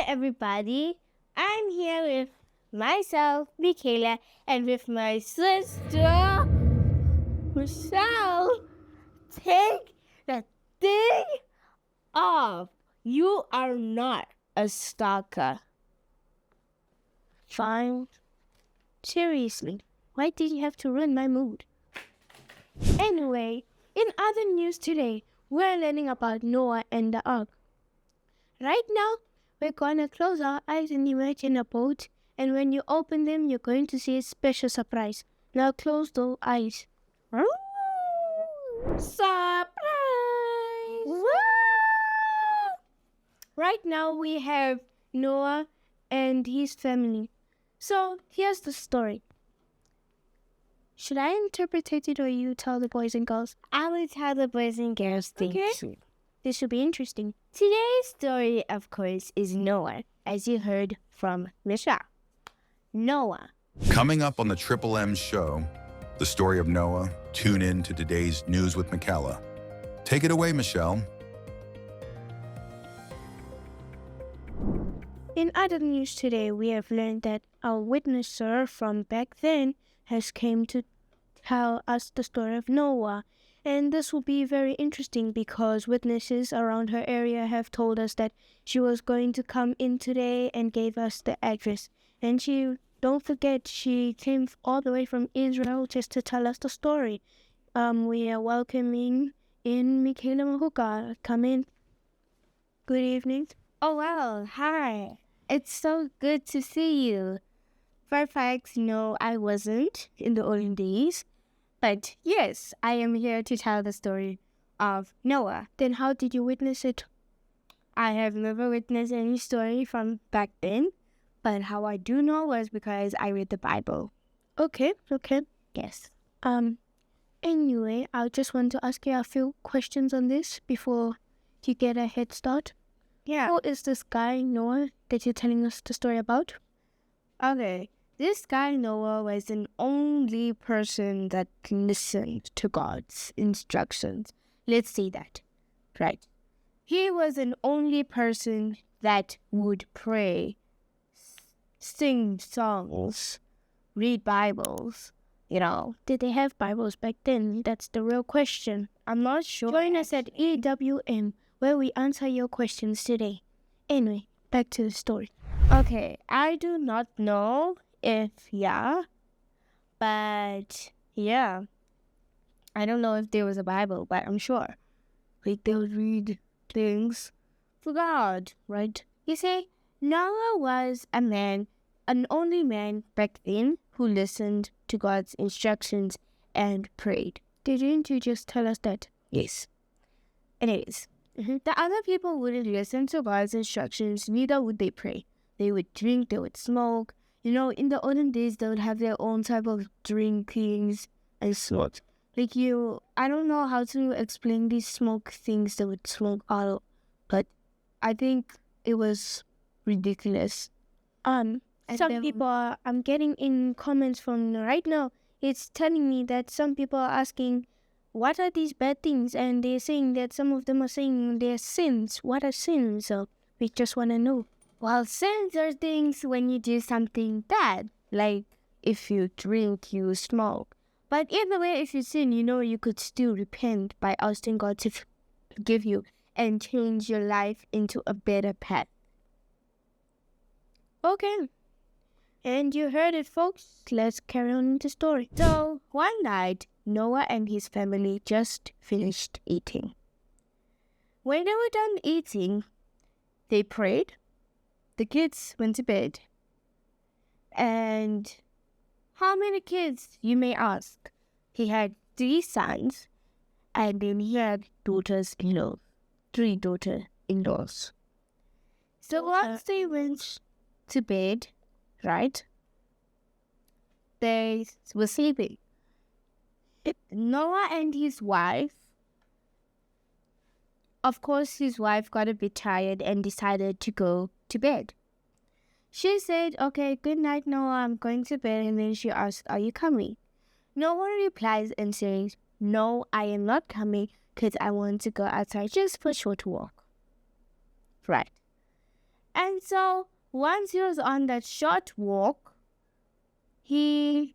everybody. I'm here with myself, Michaela, and with my sister, Michelle. Take the thing off. You are not a stalker. Fine. Seriously, why did you have to ruin my mood? Anyway, in other news today, we're learning about Noah and the ark. Right now, we're gonna close our eyes and imagine a boat, and when you open them, you're going to see a special surprise. Now close those eyes. Surprise! Right now, we have Noah and his family. So, here's the story. Should I interpret it or you tell the boys and girls? I will tell the boys and girls things. Okay. This should be interesting. Today's story, of course, is Noah, as you heard from Michelle. Noah. Coming up on the Triple M show, the story of Noah. Tune in to today's News with Michaela. Take it away, Michelle. In other news today, we have learned that our witnesser from back then has came to tell us the story of Noah. And this will be very interesting because witnesses around her area have told us that she was going to come in today and gave us the address. And don't forget, she came all the way from Israel just to tell us the story. We are welcoming in Michaela Mahuka. Come in. Good evening. Oh, well, hi. It's so good to see you. For facts, no, I wasn't in the olden days. But yes, I am here to tell the story of Noah. Then how did you witness it? I have never witnessed any story from back then. But how I do know was because I read the Bible. Okay. Yes. Anyway, I just want to ask you a few questions on this before you get a head start. Yeah. Who is this guy, Noah, that you're telling us the story about? Okay. This guy, Noah, was an only person that listened to God's instructions. Let's say that. Right. He was an only person that would pray, sing songs, read Bibles, Did they have Bibles back then? That's the real question. I'm not sure. Join us at EWM, where we answer your questions today. Anyway, back to the story. Okay, I do not know if but yeah. I don't know if there was a Bible, but I'm sure. Like, they would read things for God, right? You see, Noah was an only man back then who listened to God's instructions and prayed. Didn't you just tell us that? Yes. Anyways, the other people wouldn't listen to God's instructions, neither would they pray. They would drink, they would smoke. In the olden days, they would have their own type of drinkings and smoke. I don't know how to explain these smoke things they would smoke out, but I think it was ridiculous. I'm getting in comments from right now. It's telling me that some people are asking, what are these bad things? And they're saying that some of them are saying they're sins. What are sins? So we just want to know. Well, sins are things when you do something bad, like if you drink, you smoke. But either way, if you sin, you could still repent by asking God to forgive you and change your life into a better path. Okay. And you heard it, folks. Let's carry on with the story. So, one night, Noah and his family just finished eating. When they were done eating, they prayed. The kids went to bed. And how many kids, you may ask? He had 3 sons, and then he had daughters-in-law, 3 daughter-in-laws. So once they went to bed, right, they were sleeping. Noah and his wife, of course, his wife got a bit tired and decided to go to bed. She said, okay, good night, Noah, I'm going to bed. And then she asked, are you coming? Noah replies and says, no, I am not coming because I want to go outside just for a short walk. Right. And so once he was on that short walk, he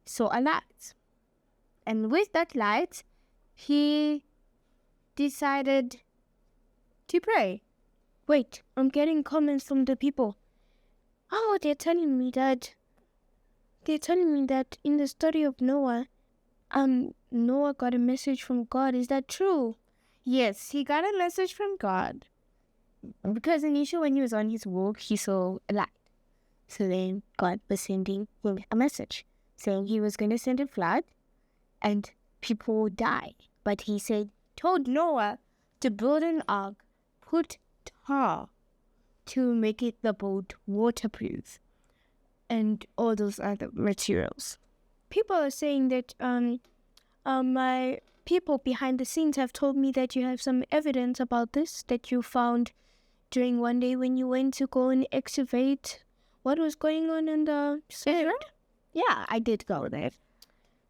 saw a light. And with that light, he decided to pray. Wait, I'm getting comments from the people. Oh, they're telling me that in the story of Noah, Noah got a message from God. Is that true? Yes, he got a message from God. Because initially when he was on his walk, he saw a light. So then God was sending him a message saying he was going to send a flood and people would die. But he told Noah to build an ark, put tar to make the boat waterproof, and all those other materials. People are saying that my people behind the scenes have told me that you have some evidence about this that you found during one day when you went to go and excavate what was going on in the soil. Yeah, I did go there.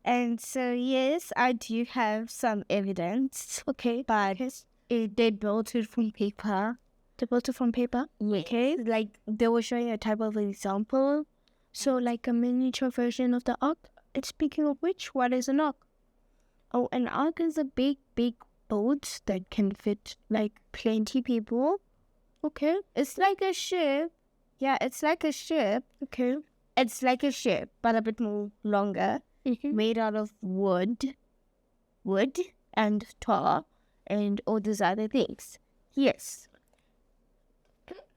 And so, yes, I do have some evidence. Okay. But they built it from paper. They built it from paper? Yes. Okay. Like, they were showing a type of example. So, like a miniature version of the ark? And speaking of which, what is an ark? Oh, an ark is a big, big boat that can fit, like, plenty people. Okay. It's like a ship. Yeah, it's like a ship. Okay. It's like a ship, but a bit more longer. Mm-hmm. Made out of wood and tar and all those other things. Yes.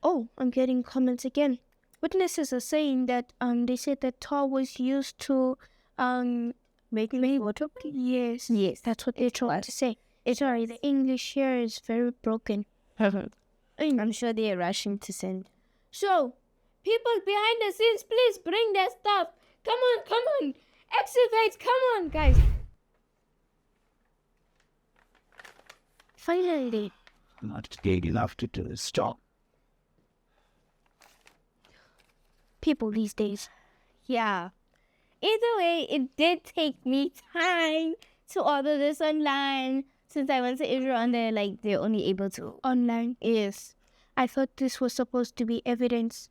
Oh, I'm getting comments again. Witnesses are saying that they said that tar was used to make water. Yes. Yes, that's what they're trying to say. Sorry, the English here is very broken. I'm sure they're rushing to send. So, people behind the scenes, please bring their stuff. Come on. Excavate, come on, guys. Finally. Not big enough to do stop. People these days. Yeah. Either way, it did take me time to order this online. Since I went to Israel and they're only able to. Online? Yes. I thought this was supposed to be evidence.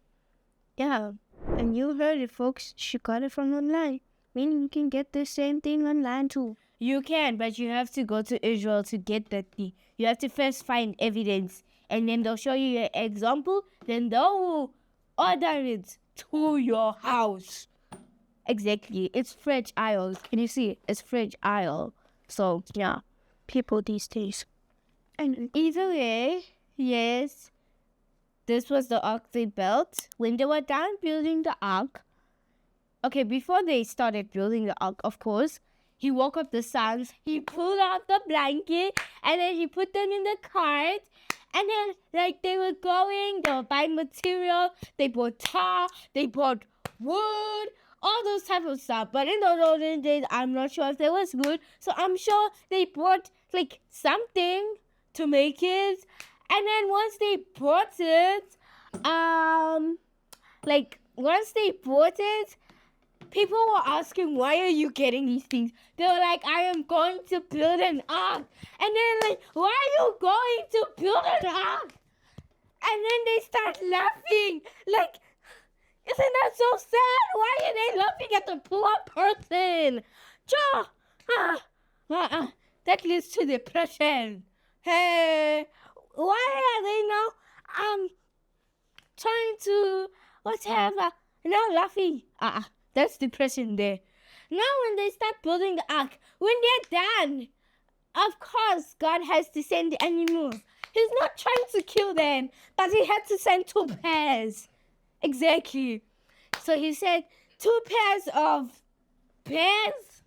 Yeah. And you heard it, folks. She got it from online. Meaning you can get the same thing online too. You can, but you have to go to Israel to get that thing. You have to first find evidence. And then they'll show you an example. Then they'll order it to your house. Exactly. It's fragile. Can you see? It's fragile. So, yeah. People these days. And either way, yes, this was the ark they built. When they were done building the ark, okay, before they started building the ark, of course, he woke up the sons, he pulled out the blanket, and then he put them in the cart. And then, they were buying material, they bought tar, they bought wood, all those type of stuff. But in those olden days, I'm not sure if they was good. So I'm sure they bought something to make it. And then once they bought it, people were asking, why are you getting these things? They were like, I am going to build an ark. And then why are you going to build an ark? And then they start laughing. Isn't that so sad? Why are they laughing at the poor person? That leads to depression. Hey, why are they now trying to whatever? Now laughing. That's depression there. Now when they start building the ark, when they're done, of course God has to send the animals. He's not trying to kill them, but he had to send 2 pairs. Exactly. So he said 2 pairs of bears.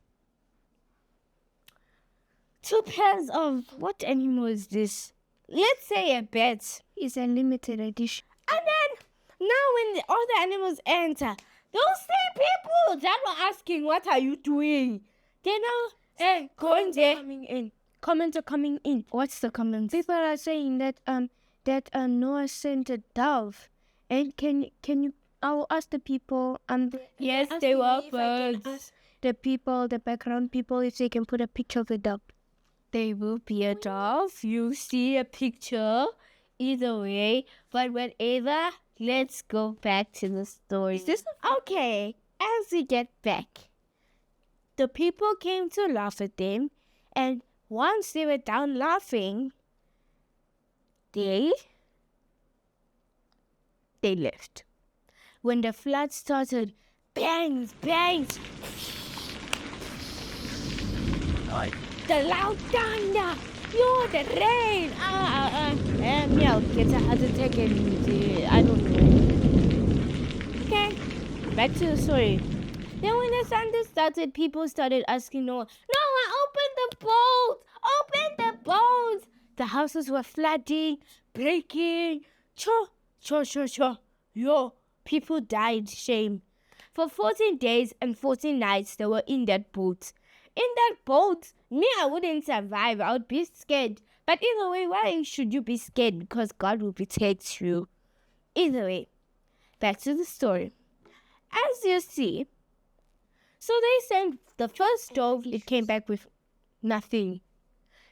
2 pairs of, what animal is this? Let's say a bat. It's a limited edition. And then, now when all the animals enter, those same people that were asking, what are you doing? They're now going there. Coming in. Comments are coming in. What's the comments? People are saying that Noah sent a dove. And can you? I'll ask the people. Yes, they were birds. The people, the background people, if they can put a picture of the dove. They will be a dove. You see a picture Either way, but whatever, let's go back to the story. Is this okay? As we get back, the people came to laugh at them, and once they were done laughing, they left. When the flood started, bangs, bangs, the loud thunder, the rain, meow, gets a heart attack and I don't know. Okay, back to the story. Then when the thunder started, people started asking Noah, open the boat! Open the boat! The houses were flooding, breaking. Yo, people died, shame. For 14 days and 14 nights, they were in that boat. In that boat, I wouldn't survive. I would be scared. But either way, why should you be scared? Because God will protect you. Either way, back to the story. As you see, so they sent the first dove, it came back with nothing.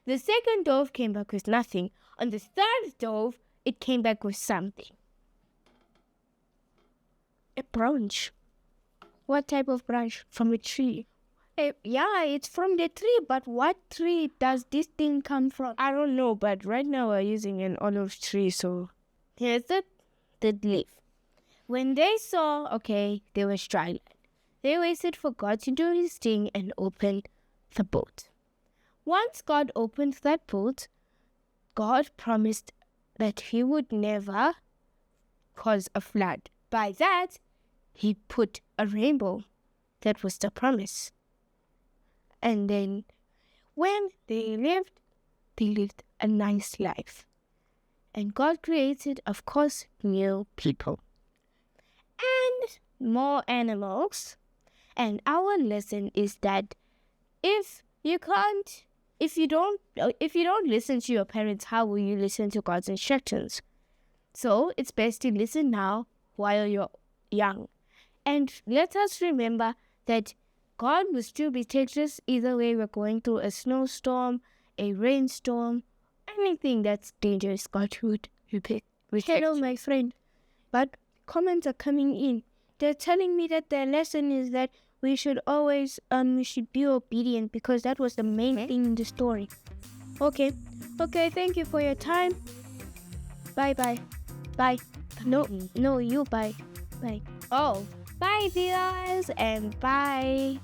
The second dove came back with nothing. On the third dove, it came back with something. a branch? What type of branch? From a tree? Yeah, it's from the tree, but what tree does this thing come from? I don't know, but right now we're using an olive tree, so here's the leaf. When they saw, okay, there was dry land, they waited for God to do his thing and opened the boat. Once God opened that boat, God promised that he would never cause a flood. By that, he put a rainbow. That was the promise. And then when they lived a nice life. And God created, of course, new people. And more animals. And our lesson is that if you don't listen to your parents, how will you listen to God's instructions? So it's best to listen now while you're young. And let us remember that God will still protect us either way we're going through a snowstorm, a rainstorm, anything that's dangerous. God would protect. Hello, my friend. But comments are coming in. They're telling me that their lesson is that we should always we should be obedient because that was the main thing in the story. Okay, thank you for your time. Bye. No, you bye. Oh, bye, viewers, and bye.